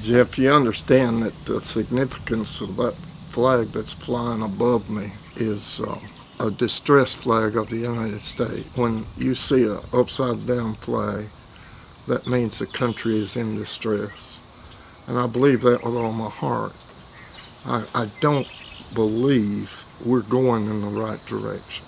Jeff, you understand that the significance of that flag that's flying above me is a distress flag of the United States. When you see an upside down flag, that means the country is in distress. And I believe that with all my heart. I don't believe we're going in the right direction.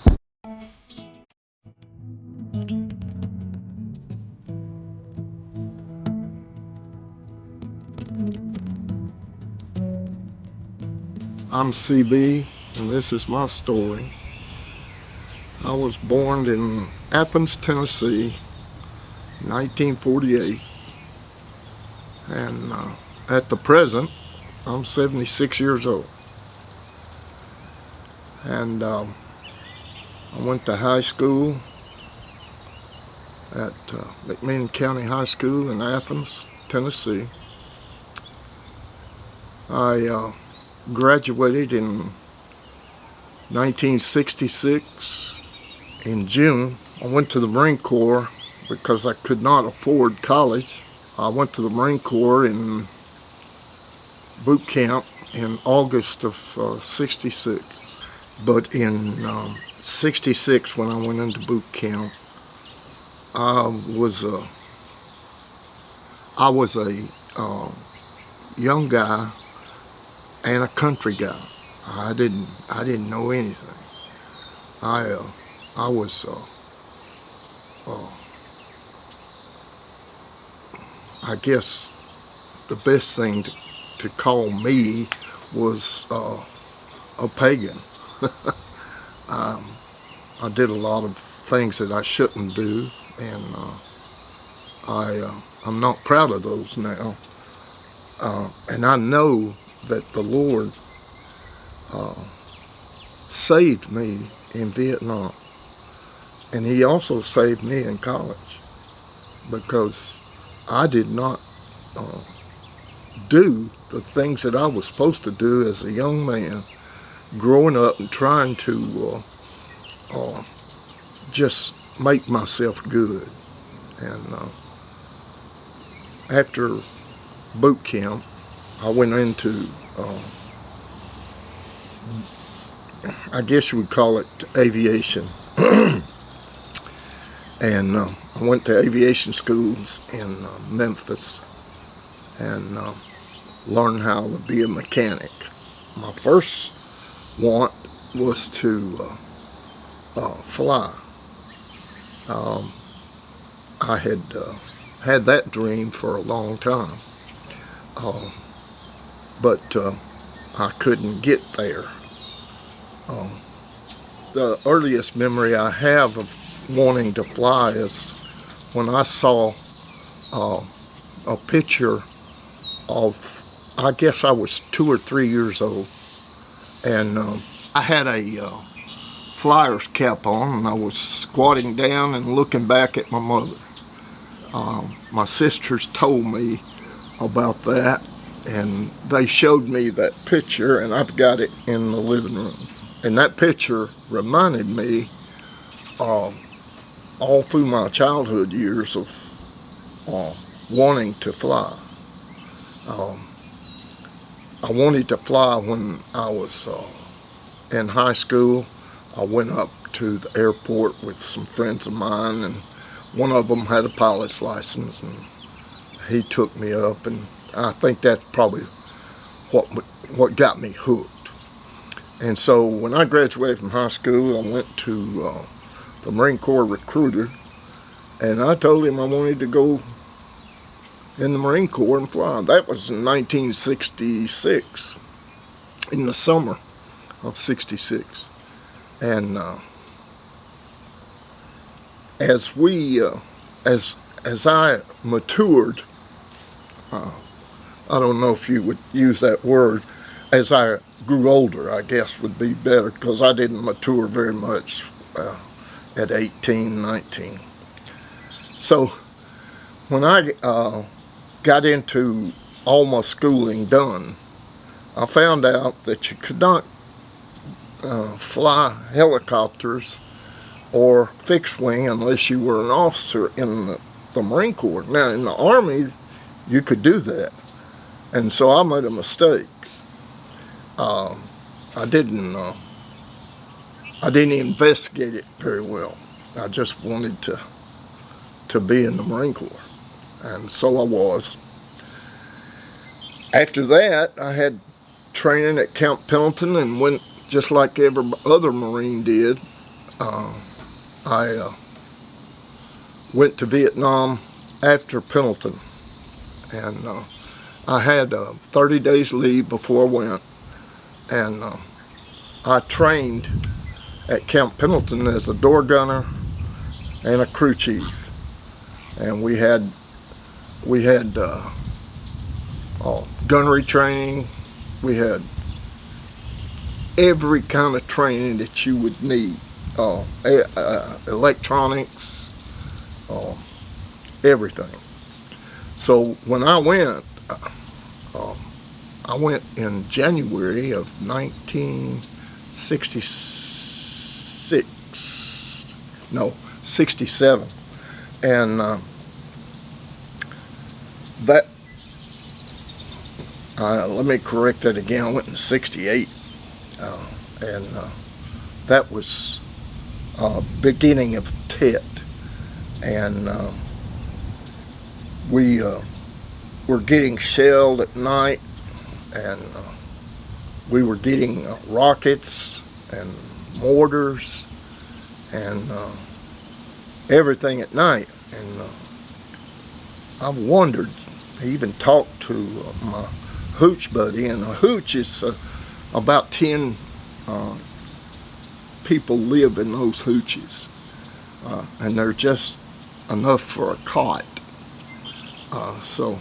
I'm CB, and this is my story. I was born in Athens, Tennessee, 1948, and at the present, I'm 76 years old. And I went to high school at McMinn County High School in Athens, Tennessee. I graduated in 1966 in June. I went to the Marine Corps because I could not afford college. I went to the Marine Corps in boot camp in August of 66. But in 66, when I went into boot camp, I was a young guy and a country guy. I didn't know anything. I was I guess the best thing to call me was a pagan. I did a lot of things that I shouldn't do, and I'm not proud of those now. And I know that the Lord saved me in Vietnam, and He also saved me in college, because I did not do the things that I was supposed to do as a young man, growing up and trying to just make myself good. And after boot camp, I went into, I guess you would call it aviation. And I went to aviation schools in Memphis and learned how to be a mechanic. My first want was to fly. I had that dream for a long time, but I couldn't get there. The earliest memory I have of wanting to fly is when I saw a picture of, I guess I was 2 or 3 years old, and I had a flyer's cap on, and I was squatting down and looking back at my mother. My sisters told me about that, and they showed me that picture, and I've got it in the living room. And that picture reminded me all through my childhood years of wanting to fly. I wanted to fly when I was in high school. I went up to the airport with some friends of mine, and one of them had a pilot's license, and he took me up, and I think that's probably what got me hooked. And so when I graduated from high school, I went to the Marine Corps recruiter, and I told him I wanted to go in the Marine Corps and fly. That was in 1966, in the summer of 66. And as I matured, I don't know if you would use that word, as I grew older, I guess would be better, because I didn't mature very much at 18, 19. So when I got into all my schooling done, I found out that you could not fly helicopters or fixed wing unless you were an officer in the Marine Corps. Now in the Army, you could do that, And so I made a mistake. I didn't investigate it very well. I just wanted to be in the Marine Corps, and so I was. After that, I had training at Camp Pendleton and went just like every other Marine did. I went to Vietnam after Pendleton, and I had 30 days leave before I went, and I trained at Camp Pendleton as a door gunner and a crew chief, and we had gunnery training. We had every kind of training that you would need, electronics, everything. So when I went in January of 67, and let me correct that again. I went in 68, and that was beginning of Tet, and we were getting shelled at night, and we were getting rockets and mortars and everything at night. And I wondered, I even talked to my hooch buddy, and a hooch is about 10 people live in those hooches, and they're just enough for a cot. So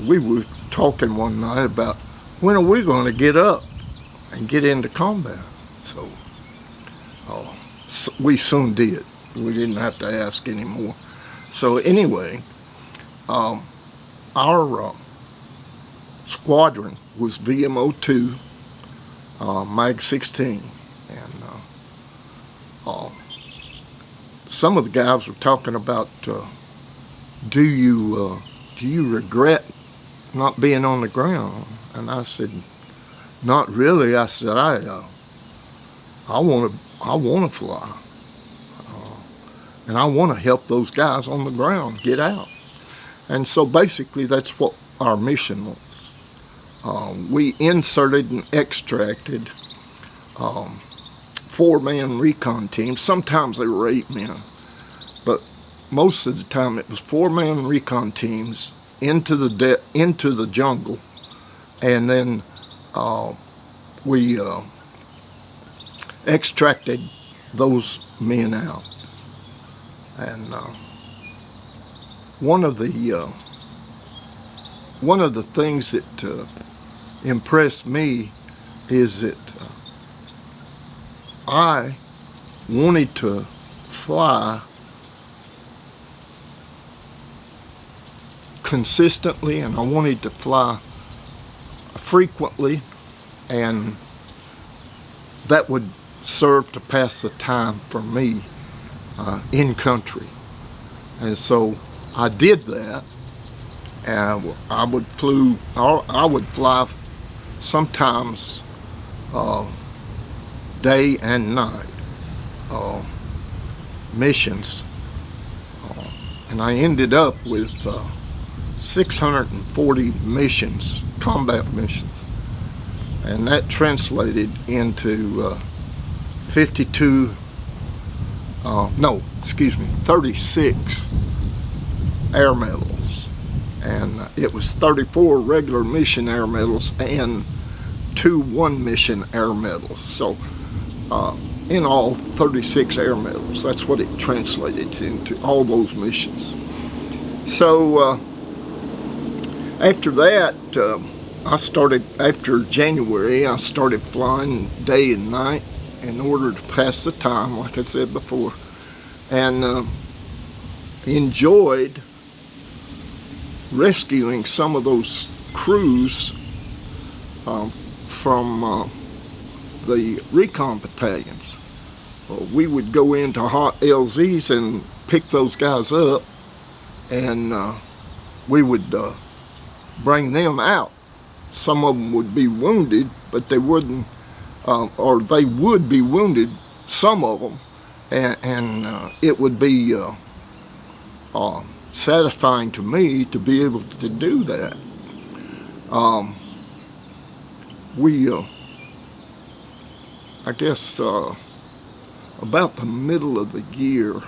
we were talking one night about when are we going to get up and get into combat. So we soon did. We didn't have to ask anymore. So anyway, our squadron was VMO2, Mag 16, and some of the guys were talking about, do you regret not being on the ground? And I said, not really. I said, I want to fly, and I want to help those guys on the ground get out. And so basically that's what our mission was. We inserted and extracted 4-man recon teams. Sometimes they were 8 men, but most of the time it was 4-man recon teams into the jungle, and then we extracted those men out. And one of the things that impressed me is that I wanted to fly consistently, and I wanted to fly frequently, and that would serve to pass the time for me in country. And so I did that, and I would fly sometimes day and night missions, and I ended up with 640 missions, combat missions, and that translated into 36 air medals, and it was 34 regular mission air medals and 2 one-mission air medals. So in all, 36 air medals. That's what it translated into, all those missions. So after that, after January, I started flying day and night in order to pass the time, like I said before, and enjoyed rescuing some of those crews from the recon battalions. We would go into hot LZs and pick those guys up, and we would bring them out. Some of them would be wounded, but they wouldn't, or they would be wounded, some of them, and it would be satisfying to me to be able to do that. I guess about the middle of the year,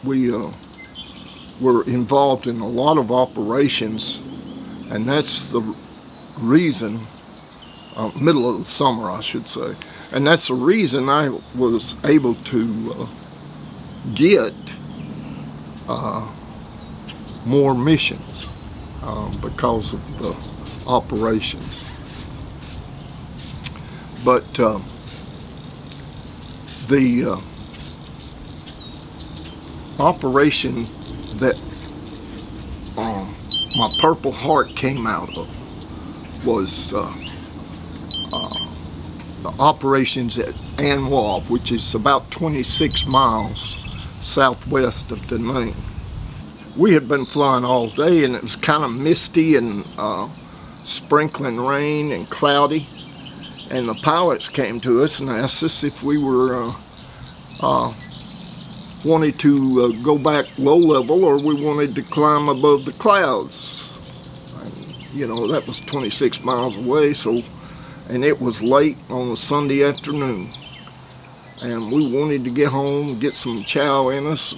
we were involved in a lot of operations, and that's the reason, middle of the summer I should say, and that's the reason I was able to get more missions, because of the operations. But the operation that my Purple Heart came out of was the operations at Anwab, which is about 26 miles southwest of Da Nang. We had been flying all day, and it was kind of misty and sprinkling rain and cloudy, and the pilots came to us and asked us if we were wanted to go back low level, or we wanted to climb above the clouds. And, you know, that was 26 miles away, so, and it was late on a Sunday afternoon, and we wanted to get home, get some chow in us.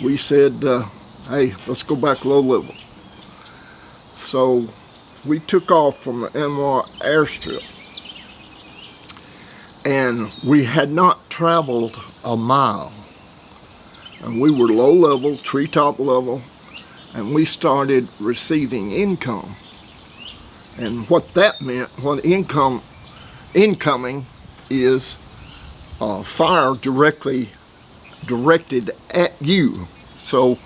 We said, hey, let's go back low level. So we took off from the Anwar airstrip, and we had not traveled a mile, and we were low level, treetop level, and we started receiving income. And what that meant, what incoming is fire directly directed at you. So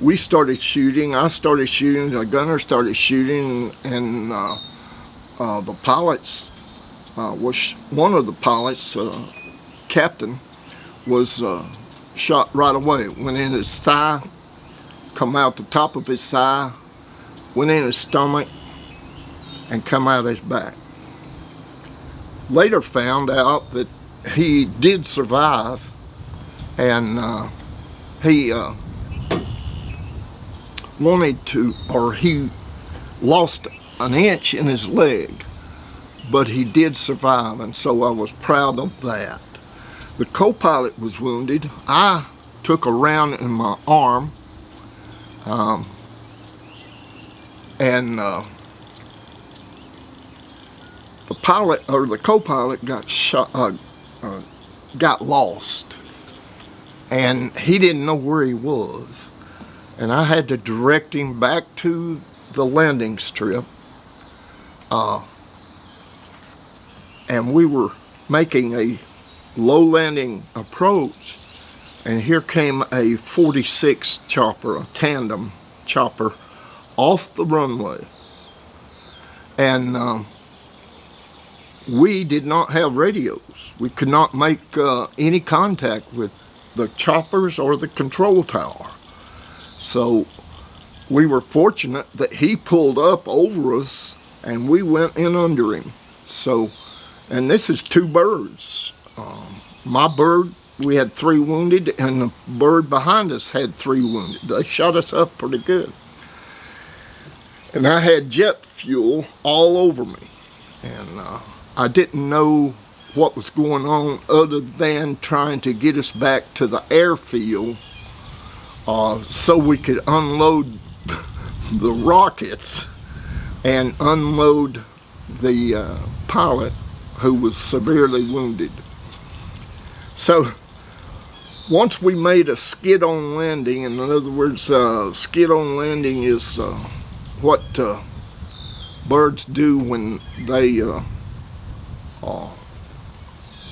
we started shooting, I started shooting, the gunner started shooting, and the pilots, one of the pilots, captain, was shot right away. Went in his thigh, come out the top of his thigh, went in his stomach, and come out his back. Later found out that he did survive, and he wanted to, or he lost an inch in his leg, but he did survive, and so I was proud of that. The co-pilot was wounded. I took a round in my arm, and the pilot, or the co-pilot, got shot, got lost, and he didn't know where he was, and I had to direct him back to the landing strip, and we were making a low landing approach, and here came a 46 chopper, a tandem chopper, off the runway, and we did not have radios. We could not make any contact with the choppers or the control tower. So we were fortunate that he pulled up over us and we went in under him. So, and this is two birds. My bird, we had 3 wounded, and the bird behind us had 3 wounded. They shot us up pretty good. And I had jet fuel all over me, and I didn't know what was going on other than trying to get us back to the airfield so we could unload the rockets and unload the pilot, who was severely wounded. So once we made a skid-on landing, in other words, skid-on landing is what birds do when they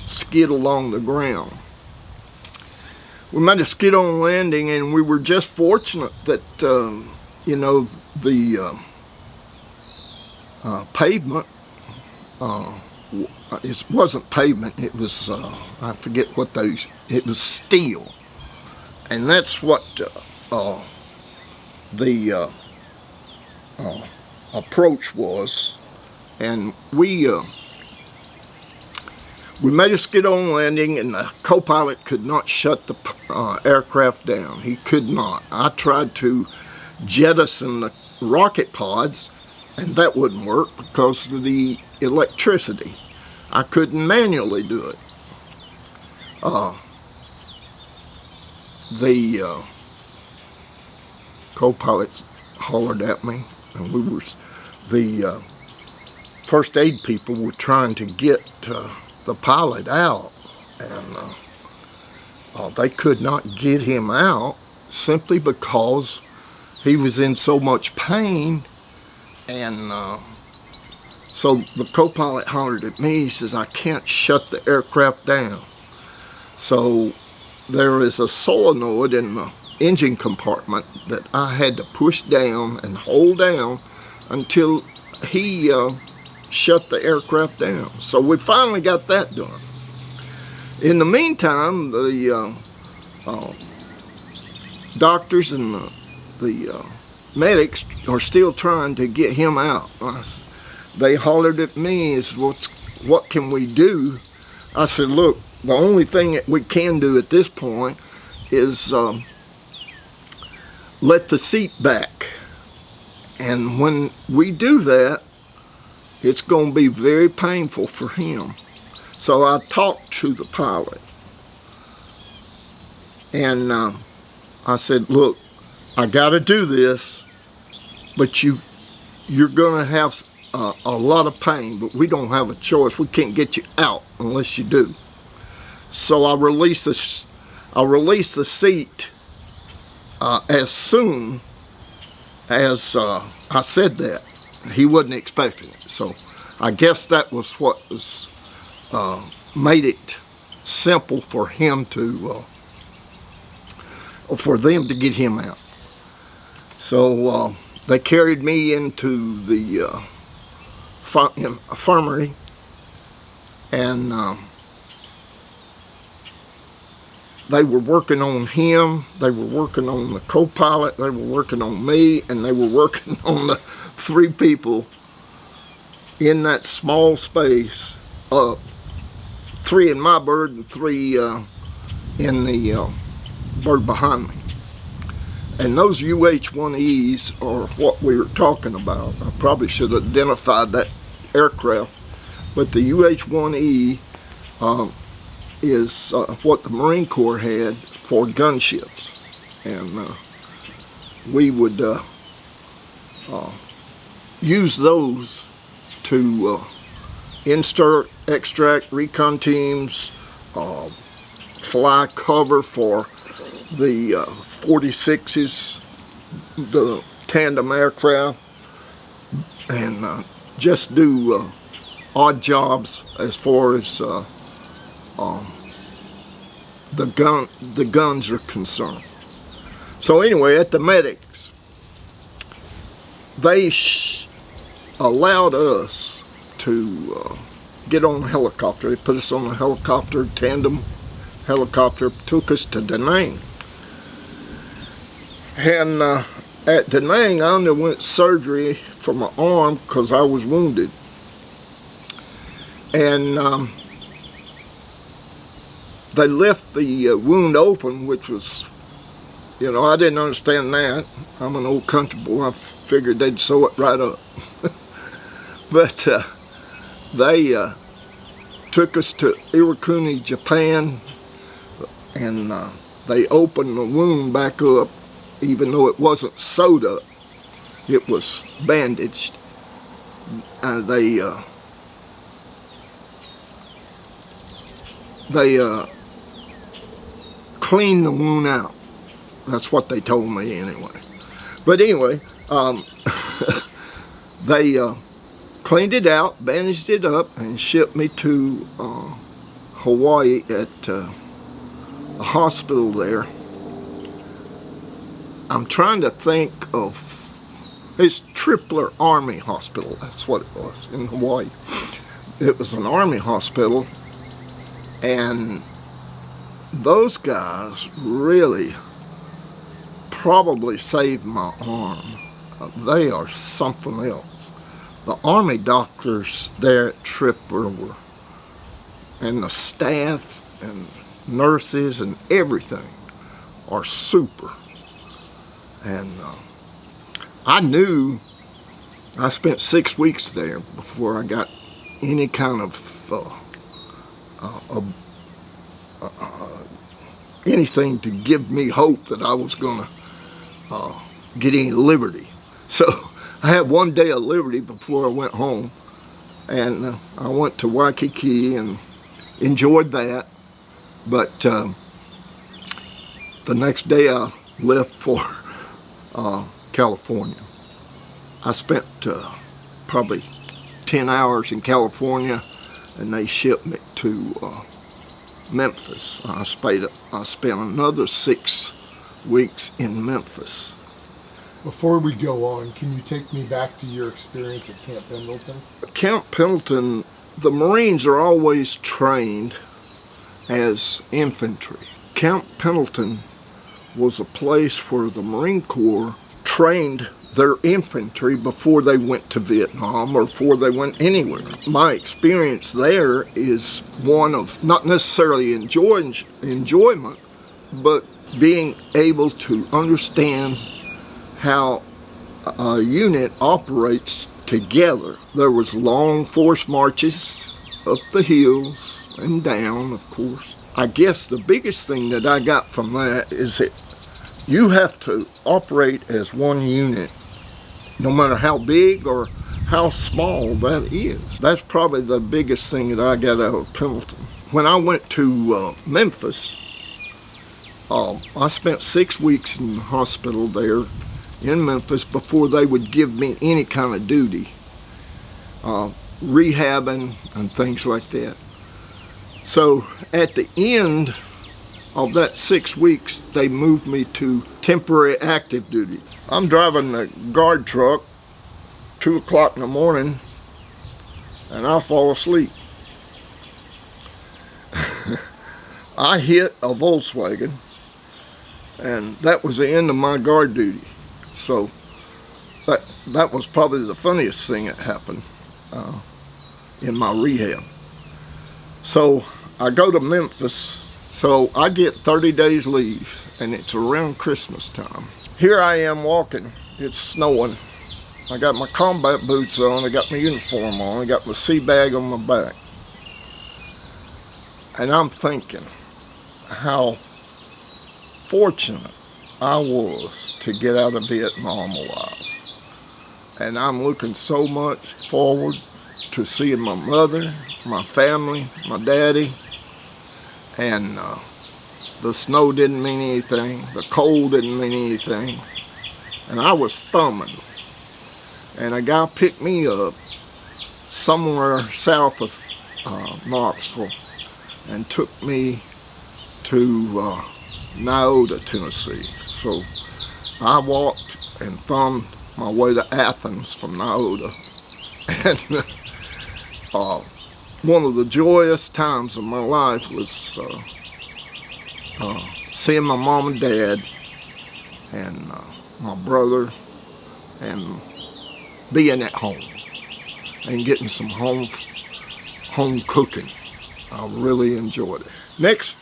skid along the ground. We made a skid-on landing, and we were just fortunate that you know, the pavement, it wasn't pavement, it was I forget what those, it was steel, and that's what the approach was, and we made a skid-on landing, and the co-pilot could not shut the aircraft down. He could not. I tried to jettison the rocket pods, and that wouldn't work because of the electricity. I couldn't manually do it. The co-pilot hollered at me, and the first aid people were trying to get the pilot out, and they could not get him out simply because he was in so much pain. And so the co-pilot hollered at me. He says, "I can't shut the aircraft down." So there is a solenoid in the engine compartment that I had to push down and hold down until he shut the aircraft down. So we finally got that done. In the meantime, the doctors and the medics are still trying to get him out. They hollered at me, what can we do? I said, look, the only thing that we can do at this point is let the seat back. And when we do that, it's going to be very painful for him. So I talked to the pilot, and I said, look, I got to do this, but you're going to have a lot of pain, but we don't have a choice. We can't get you out unless you do. So I released the seat as soon as I said that. He wasn't expecting it. So I guess that was what was made it simple for him to, for them to get him out. So they carried me into the infirmary, and they were working on him, they were working on the co-pilot, they were working on me, and they were working on the 3 people in that small space, 3 in my bird and 3 in the bird behind me. And those UH-1Es are what we were talking about. I probably should have identified that aircraft, but the UH-1E is what the Marine Corps had for gunships, and we would use those to insert, extract, recon teams, fly cover for the 46s, the tandem aircraft, and just do odd jobs as far as the guns are concerned. So anyway, at the medics, they allowed us to get on a helicopter. They put us on a helicopter, tandem helicopter, took us to Da Nang. And at Da Nang, I underwent surgery for my arm because I was wounded. And they left the wound open, which was, you know, I didn't understand that. I'm an old country boy. I figured they'd sew it right up. But they took us to Iwakuni, Japan, and they opened the wound back up, even though it wasn't sewed up. It was bandaged. They cleaned the wound out. That's what they told me anyway. But anyway, they cleaned it out, bandaged it up, and shipped me to Hawaii at a hospital there. I'm trying to think of, it's Tripler Army Hospital, that's what it was, in Hawaii. It was an Army hospital, and those guys really probably saved my arm. They are something else. The Army doctors there at Tripper and the staff and nurses and everything are super. And I knew I spent 6 weeks there before I got any kind of anything to give me hope that I was going to get any liberty. So I had 1 day of liberty before I went home, and I went to Waikiki and enjoyed that. But the next day I left for California. I spent probably 10 hours in California, and they shipped me to Memphis. I spent another 6 weeks in Memphis. Before we go on, can you take me back to your experience at Camp Pendleton? Camp Pendleton, the Marines are always trained as infantry. Camp Pendleton was a place where the Marine Corps trained their infantry before they went to Vietnam or before they went anywhere. My experience there is one of not necessarily enjoyment, but being able to understand how a unit operates together. There was long force marches up the hills and down, of course. I guess the biggest thing that I got from that is that you have to operate as one unit, no matter how big or how small that is. That's probably the biggest thing that I got out of Pendleton. When I went to Memphis, I spent 6 weeks in the hospital there in Memphis before they would give me any kind of duty, rehabbing and things like that. So at the end of that 6 weeks, they moved me to temporary active duty. I'm driving the guard truck 2 o'clock in the morning, and I fall asleep. I hit a Volkswagen, and that was the end of my guard duty. So that was probably the funniest thing that happened in my rehab. So I go to Memphis. So I get 30 days leave, and it's around Christmas time. Here I am walking. It's snowing. I got my combat boots on. I got my uniform on. I got my sea bag on my back. And I'm thinking how fortunate I was to get out of Vietnam alive. And I'm looking so much forward to seeing my mother, my family, my daddy. And the snow didn't mean anything. The cold didn't mean anything. And I was thumbing. And a guy picked me up somewhere south of Knoxville and took me to Nyota, Tennessee. So I walked and thumbed my way to Athens from Nyota. And one of the joyous times of my life was seeing my mom and dad and my brother and being at home and getting some home cooking. I really enjoyed it. Next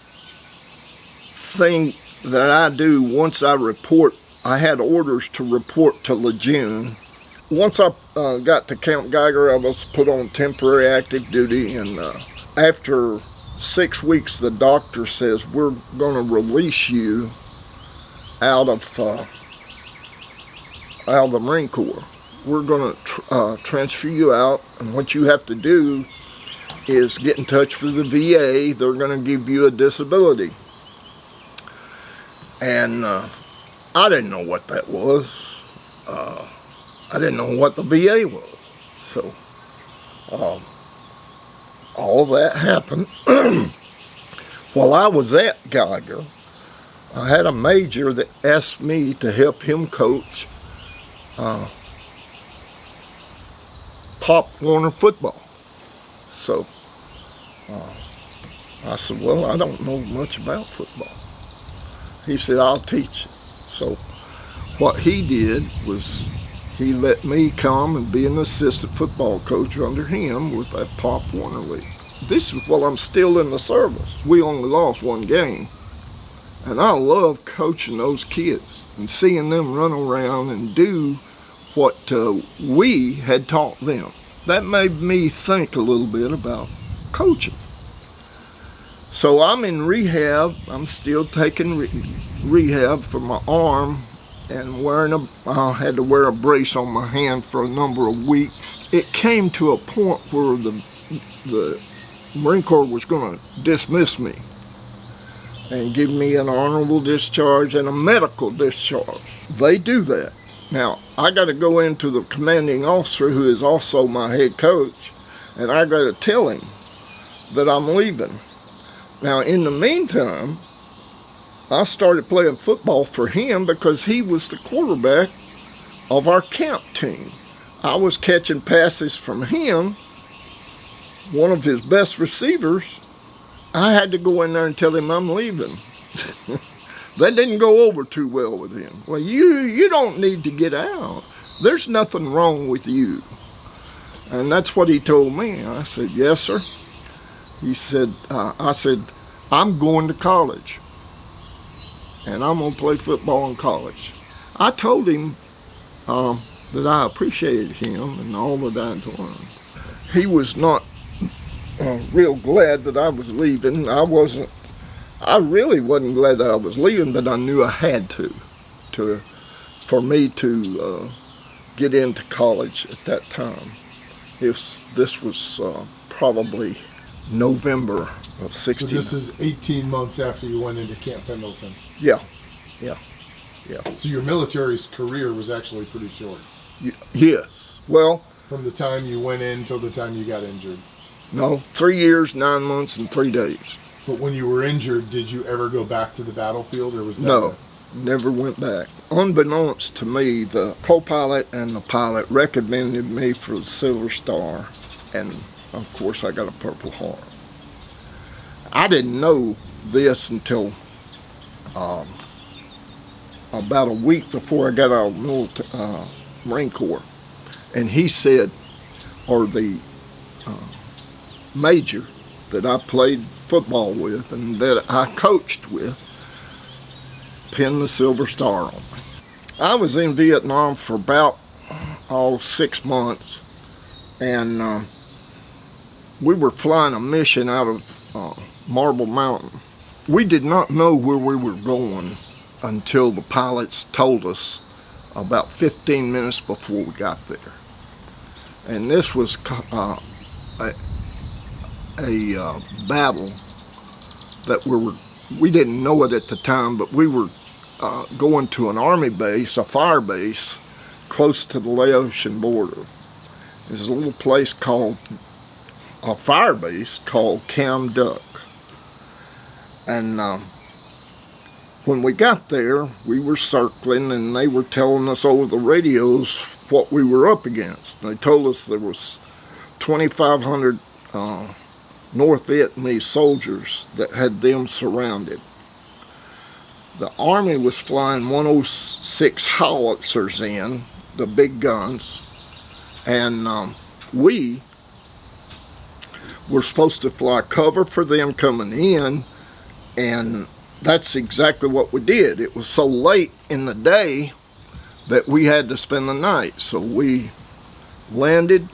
thing that I do once I report, I had orders to report to Lejeune. Once I got to Camp Geiger, I was put on temporary active duty, and after 6 weeks, the doctor says, we're going to release you out of the Marine Corps. We're going to transfer you out, and what you have to do is get in touch with the VA. They're going to give you a disability. And I didn't know what that was. I didn't know what the VA was. So all that happened. While I was at Geiger, I had a major that asked me to help him coach Pop Warner football. So I said, well, I don't know much about football. He said, I'll teach you. So what he did was he let me come and be an assistant football coach under him with that Pop Warner League. This is while I'm still in the service. We only lost one game. And I love coaching those kids and seeing them run around and do what we had taught them. That made me think a little bit about coaching. So I'm in rehab. I'm still taking rehab for my arm and I had to wear a brace on my hand for a number of weeks. It came to a point where the Marine Corps was going to dismiss me and give me an honorable discharge and a medical discharge. They do that. Now, I got to go into the commanding officer, who is also my head coach, and I got to tell him that I'm leaving. Now, in the meantime, I started playing football for him because he was the quarterback of our camp team. I was catching passes from him, one of his best receivers. I had to go in there and tell him I'm leaving. That didn't go over too well with him. Well, you don't need to get out. There's nothing wrong with you. And that's what he told me. I said, yes, sir. He said, I said, I'm going to college. And I'm going to play football in college. I told him that I appreciated him and all that I'd learned. He was not real glad that I was leaving. I really wasn't glad that I was leaving, but I knew I had for me to get into college at that time. This was probably November of 16. So this is 18 months after you went into Camp Pendleton. Yeah. So your military's career was actually pretty short. Yes. Well, from the time you went in till the time you got injured. No, 3 years, 9 months, and 3 days. But when you were injured, did you ever go back to the battlefield, or was that? No, never went back. Unbeknownst to me, the co-pilot and the pilot recommended me for the Silver Star, and of course I got a Purple Heart. I didn't know this until about a week before I got out of the Marine Corps, and he said, or the major that I played football with and that I coached with, pinned the Silver Star on me. I was in Vietnam for about 6 months, and we were flying a mission out of Marble Mountain. We did not know where we were going until the pilots told us about 15 minutes before we got there. And this was a battle that we didn't know it at the time, but we were going to an army base, a fire base, close to the Laotian border. There's a little place called, a fire base called Cam Duc. And when we got there, we were circling, and they were telling us over the radios what we were up against. They told us there was 2,500 North Vietnamese soldiers that had them surrounded. The Army was flying 106 howitzers in, the big guns, and we were supposed to fly cover for them coming in, and that's exactly what we did. It was so late in the day that we had to spend the night, so we landed,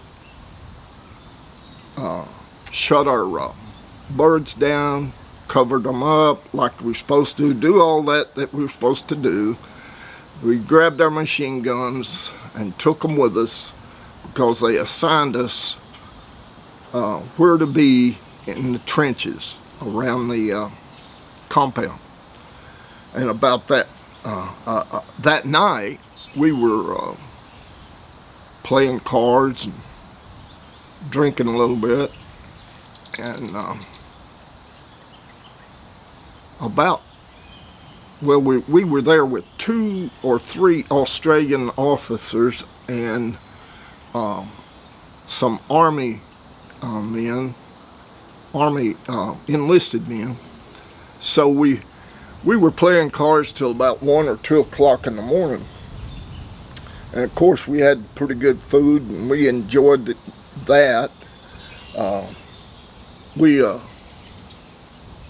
shut our birds down, covered them up like we were supposed to, do all that we were supposed to do. We grabbed our machine guns and took them with us because they assigned us where to be in the trenches around the compound. And about that that night, we were playing cards and drinking a little bit, and we were there with 2 or 3 Australian officers and some Army enlisted men. So we were playing cards till about 1 or 2 o'clock in the morning, And of course we had pretty good food and we enjoyed that. We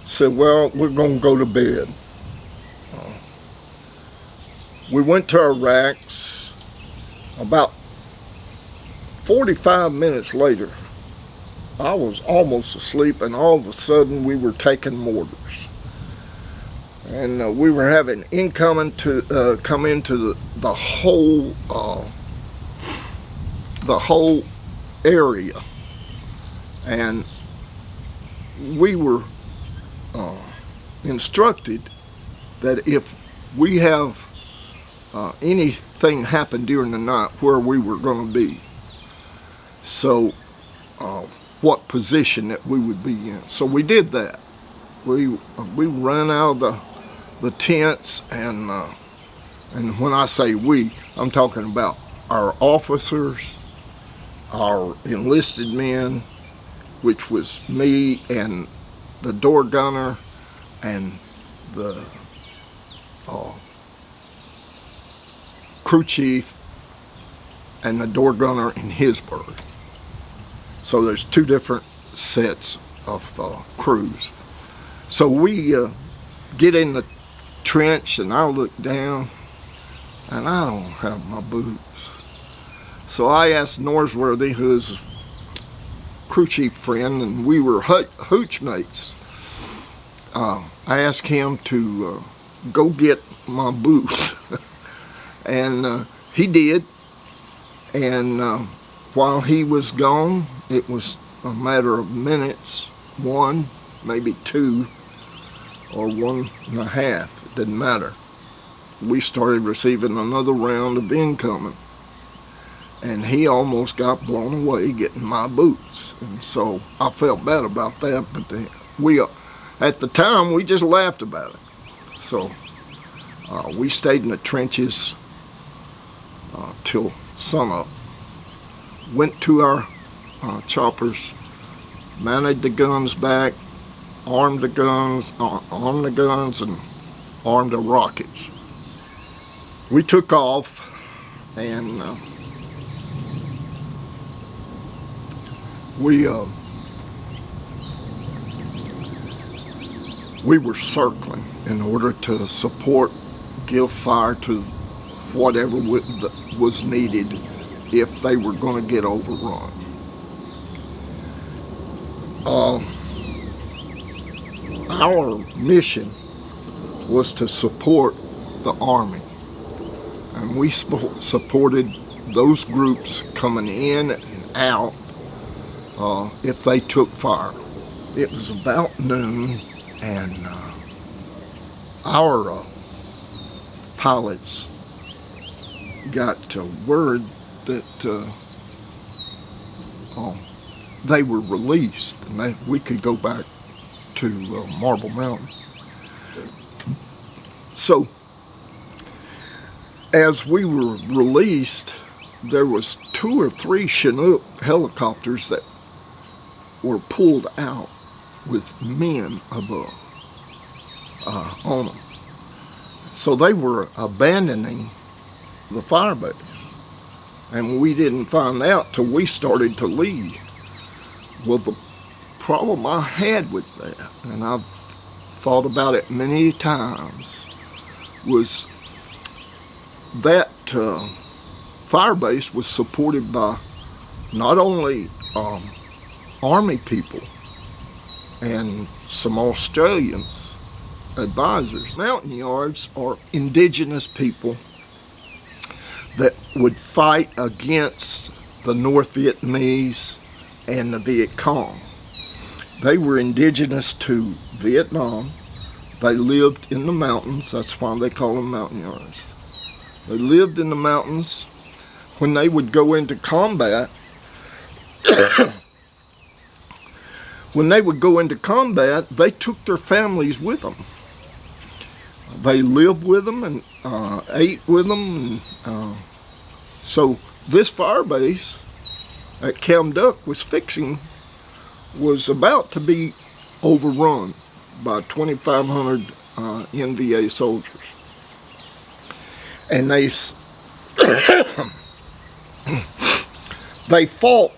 said, well, we're going to go to bed. We went to our racks. About 45 minutes later, I was almost asleep, and all of a sudden we were taking mortars. And we were having incoming to come into the whole area. And we were instructed that if we have anything happen during the night, where we were going to be. So what position that we would be in. So we did that. We ran out of the tents, and when I say we, I'm talking about our officers, our enlisted men, which was me and the door gunner and the crew chief and the door gunner in Hisburg. So there's two different sets of crews. So we get in the trench, and I look down, and I don't have my boots. So I asked Norsworthy, who's crew chief friend, and we were hooch mates. I asked him to go get my boots, and he did. And while he was gone, it was a matter of minutes, one, maybe two, or 1.5, it didn't matter. We started receiving another round of incoming, and he almost got blown away getting my boots. And so I felt bad about that, but at the time, we just laughed about it. So we stayed in the trenches till sunup. Went to our choppers, mounted the guns back, armed the guns, and armed the rockets. We took off, and we were circling in order to give fire to whatever was needed if they were going to get overrun. Our mission was to support the Army, and we supported those groups coming in and out if they took fire. It was about noon, and our pilots got word that they were released, and we could go back to Marble Mountain. So as we were released, there was 2 or 3 Chinook helicopters that were pulled out with men above on them. So they were abandoning the firebase, and we didn't find out till we started to leave. Well, the problem I had with that, and I've thought about it many times, was that firebase was supported by not only Army people and some Australians advisors. Mountain Yards are indigenous people that would fight against the North Vietnamese and the Viet Cong. They were indigenous to Vietnam. They lived in the mountains. That's why they call them Mountain Yards. They lived in the mountains. When they would go into combat, they took their families with them. They lived with them and ate with them. And, so this fire base that Cam Duc was fixing was about to be overrun by 2,500 NVA soldiers. And they They fought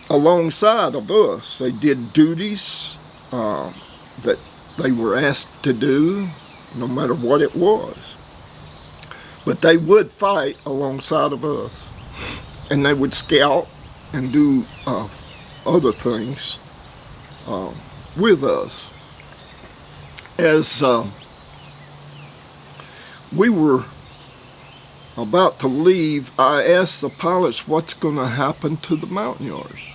alongside of us. They did duties that they were asked to do, no matter what it was. But they would fight alongside of us. And they would scout and do other things with us. As we were about to leave, I asked the pilots what's going to happen to the Mountaineers.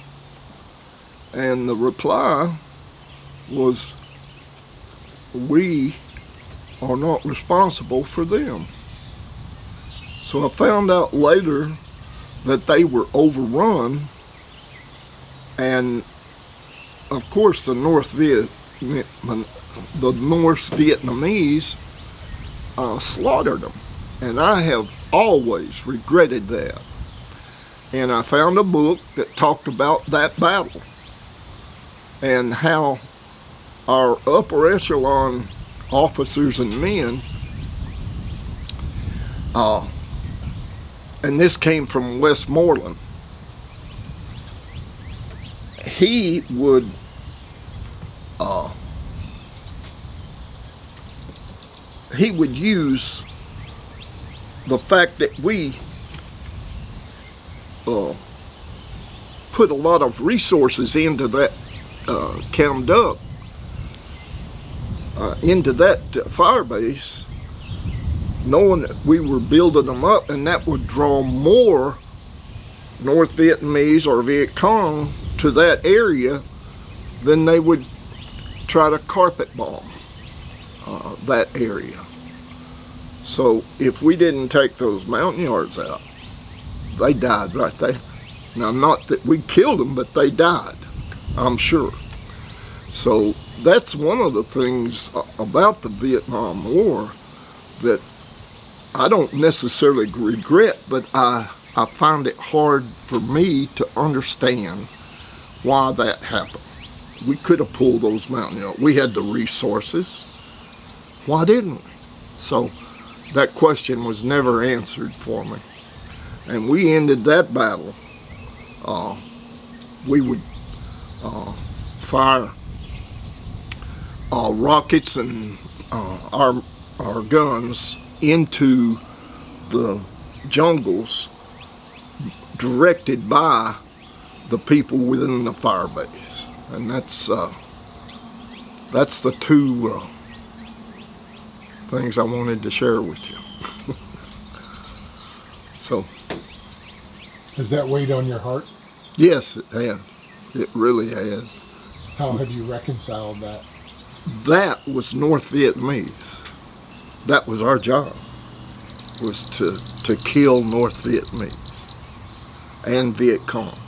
And the reply was, we are not responsible for them. So I found out later that they were overrun, and of course the North Vietnamese slaughtered them, and I have always regretted that. And I found a book that talked about that battle and how our upper echelon officers and men, and this came from Westmoreland, he would use the fact that we put a lot of resources into that Cam Duc, into that fire base, knowing that we were building them up, and that would draw more North Vietnamese or Viet Cong to that area than they would try to carpet bomb that area. So if we didn't take those Mountaineers out, they died right there. Now, not that we killed them, but they died, I'm sure. So that's one of the things about the Vietnam War that I don't necessarily regret, but I find it hard for me to understand why that happened. We could have pulled those Mountaineers. We had the resources. Why didn't we? So that question was never answered for me. And we ended that battle. We would fire rockets and our guns into the jungles directed by the people within the fire base. And that's the two things I wanted to share with you. So, has that weighed on your heart? Yes, it has. It really has. How have you reconciled that? That was North Vietnamese. That was our job, was to kill North Vietnamese and Viet Cong.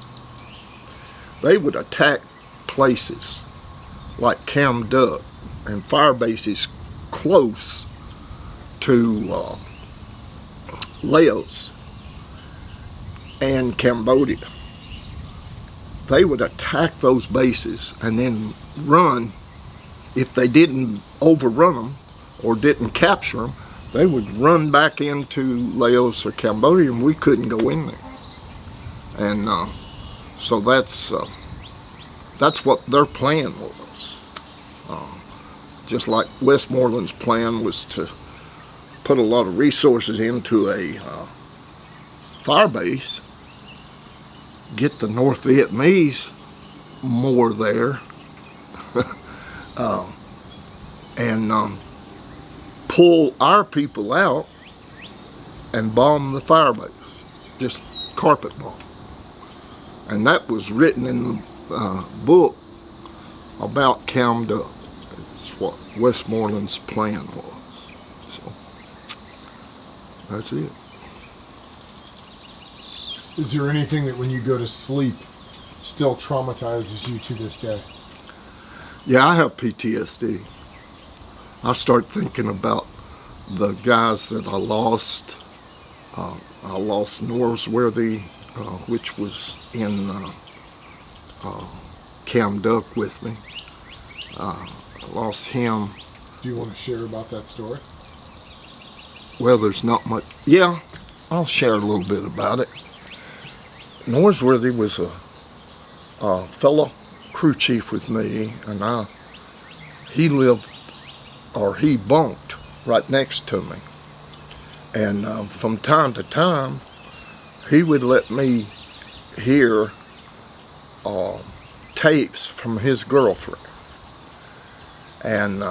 They would attack places like Cam Duc and fire bases close to Laos and Cambodia. They would attack those bases and then run. If they didn't overrun them or didn't capture them, they would run back into Laos or Cambodia, and we couldn't go in there. And so that's what their plan was. Just like Westmoreland's plan was to put a lot of resources into a fire base, get the North Vietnamese more there, and pull our people out and bomb the fire base, just carpet bomb. And that was written in the book about Cam Duc. It's what Westmoreland's plan was. So that's it. Is there anything that when you go to sleep still traumatizes you to this day? Yeah, I have PTSD. I start thinking about the guys that I lost. I lost Norsworthy, which was in Cam Duc with me. I lost him. Do you want to share about that story? Well, there's not much. Yeah, I'll share a little bit about it. Norsworthy was a fellow crew chief with me, and he lived, or he bunked right next to me. And from time to time, he would let me hear tapes from his girlfriend. And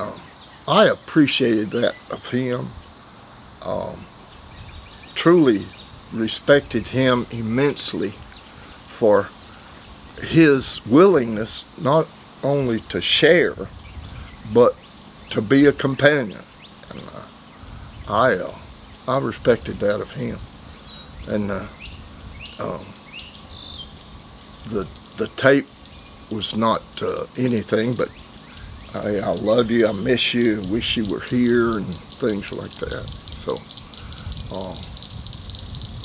I appreciated that of him. Truly respected him immensely for his willingness not only to share, but to be a companion. And I respected that of him. And the tape was not anything but I love you, I miss you, wish you were here, and things like that. So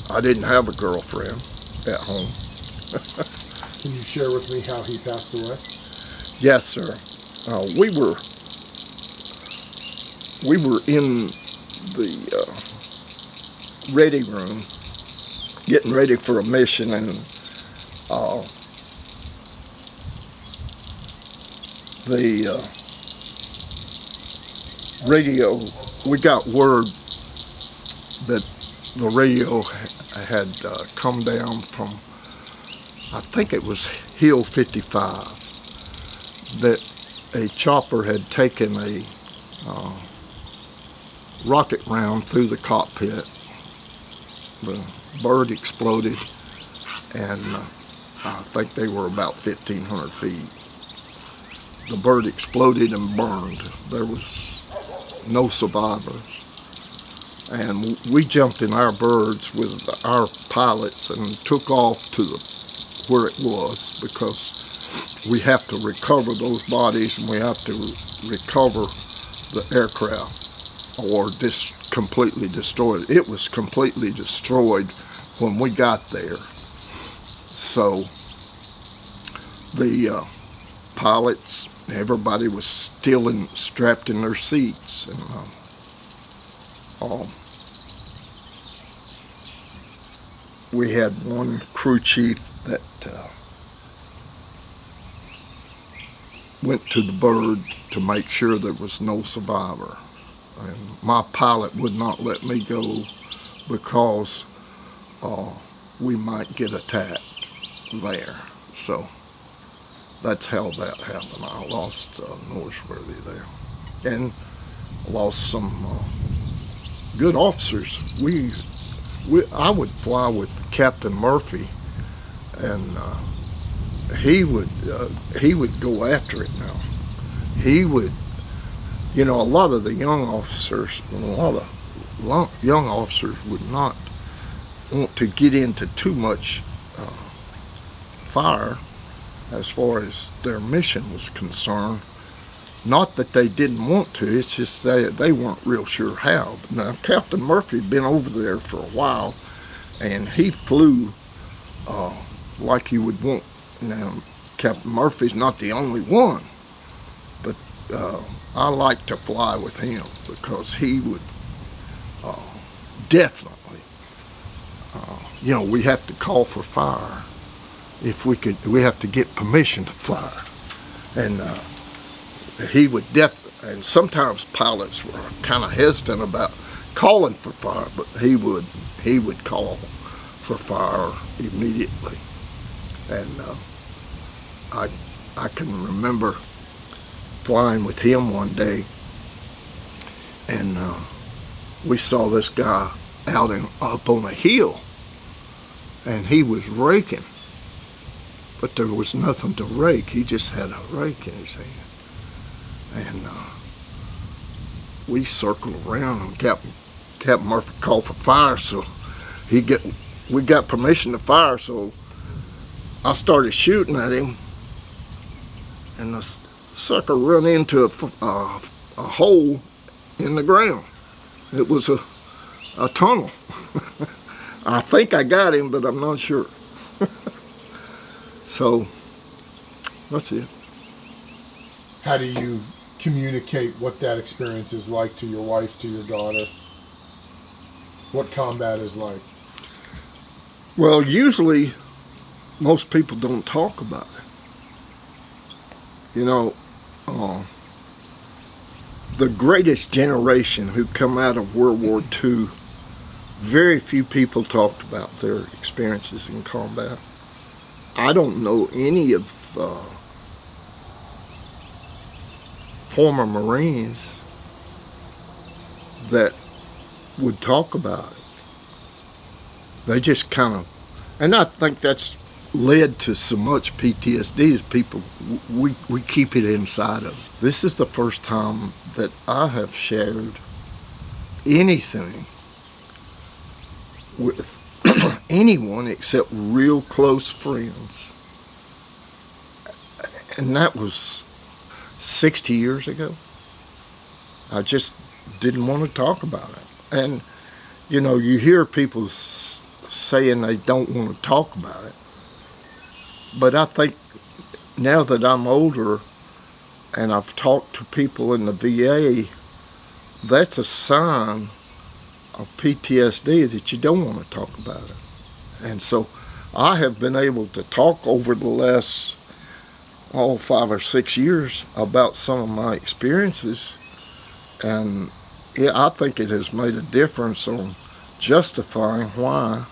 I didn't have a girlfriend at home. Can you share with me how he passed away? Yes, sir. We were in the ready room, getting ready for a mission, and the radio, we got word that the radio had come down from, I think it was Hill 55, that a chopper had taken a rocket round through the cockpit. The bird exploded, and I think they were about 1,500 feet. The bird exploded and burned. There was no survivors. And we jumped in our birds with our pilots and took off to where it was, because we have to recover those bodies and we have to recover the aircraft, or just completely destroy it. It was completely destroyed when we got there. So the pilots, everybody was still strapped in their seats, and we had one crew chief that went to the bird to make sure there was no survivor. And my pilot would not let me go because we might get attacked there. So that's how that happened. I lost Norsworthy there, and lost some good officers. I would fly with Captain Murphy, and he would go after it. Now he would, a lot of the young officers, young officers would not want to get into too much fire as far as their mission was concerned. Not that they didn't want to, it's just they weren't real sure how. Now, Captain Murphy had been over there for a while, and he flew like you would want. Now, Captain Murphy's not the only one, but I like to fly with him because he would definitely, we have to call for fire. If we have to get permission to fire. And he would and sometimes pilots were kind of hesitant about calling for fire, but he would call for fire immediately. And I can remember flying with him one day, and we saw this guy up on a hill, and he was raking, but there was nothing to rake. He just had a rake in his hand. And we circled around, and Captain Murphy called for fire, so we got permission to fire, so I started shooting at him, and the sucker run into a hole in the ground. It was a tunnel. I think I got him, but I'm not sure. So that's it. How do you communicate what that experience is like to your wife, to your daughter? What combat is like? Well, usually most people don't talk about it. You know, uh, the greatest generation who come out of World War II, very few people talked about their experiences in combat. I don't know any of former Marines that would talk about it. They just kind of, and I think that's led to so much PTSD is people, we keep it inside of. This is the first time that I have shared anything with anyone except real close friends. And that was 60 years ago. I just didn't want to talk about it. And, you know, you hear people saying they don't want to talk about it. But I think now that I'm older and I've talked to people in the VA, that's a sign of PTSD that you don't want to talk about it. And so I have been able to talk over the last 5 or 6 years about some of my experiences, and I think it has made a difference on justifying why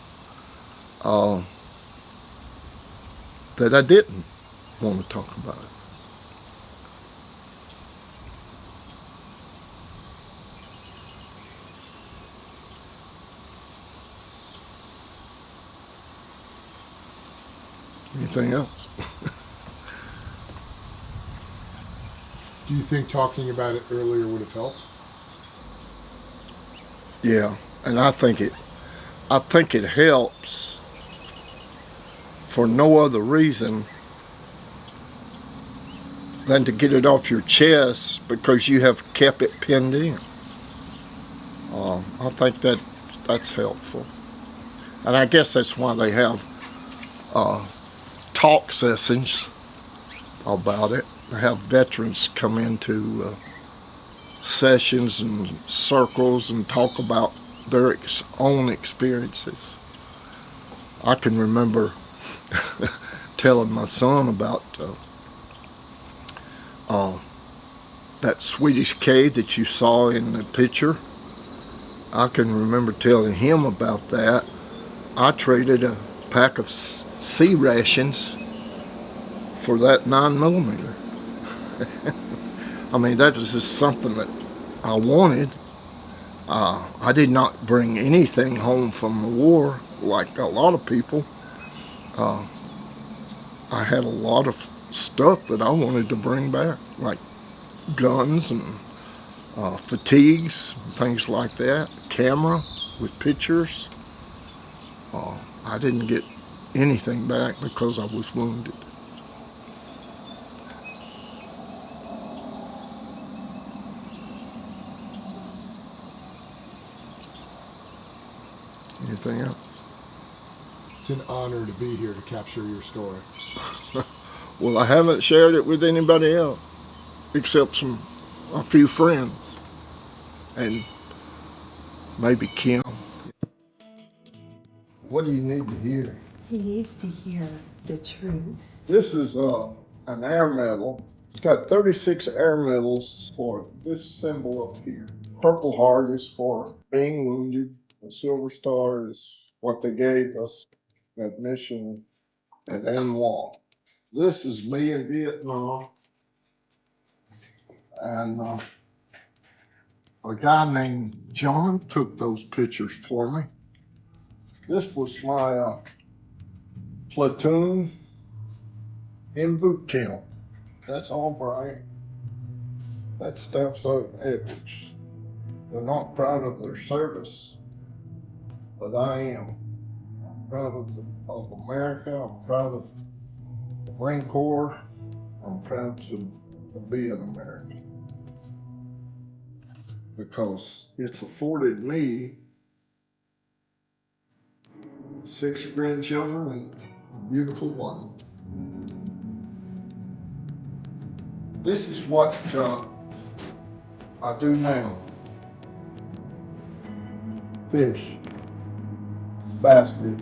that I didn't want to talk about it. Anything else? Do you think talking about it earlier would have helped? Yeah, and I think it helps for no other reason than to get it off your chest because you have kept it pinned in. I think that's helpful, and I guess that's why they have talk sessions about it. They have veterans come into sessions and circles and talk about their own experiences. I can remember telling my son about that Swedish K that you saw in the picture. I can remember telling him about that. I traded a pack of C rations for that 9mm. I mean, that was just something that I wanted. I did not bring anything home from the war like a lot of people. I had a lot of stuff that I wanted to bring back, like guns and fatigues, things like that, camera with pictures. I didn't get anything back because I was wounded. Anything else? It's an honor to be here to capture your story. Well, I haven't shared it with anybody else except a few friends and maybe Kim. What do you need to hear? He needs to hear the truth. This is an air medal. It's got 36 air medals for this symbol up here. Purple Heart is for being wounded. The Silver Star is what they gave us that mission at Anwar. This is me in Vietnam, and a guy named John took those pictures for me. This was my platoon in boot camp. That's all right. That stuff's so average. They're not proud of their service, but I am. I'm proud of America. I'm proud of the Marine Corps. I'm proud to be an American because it's afforded me 6 grandchildren and a beautiful wife. This is what I do now. Fish, basket,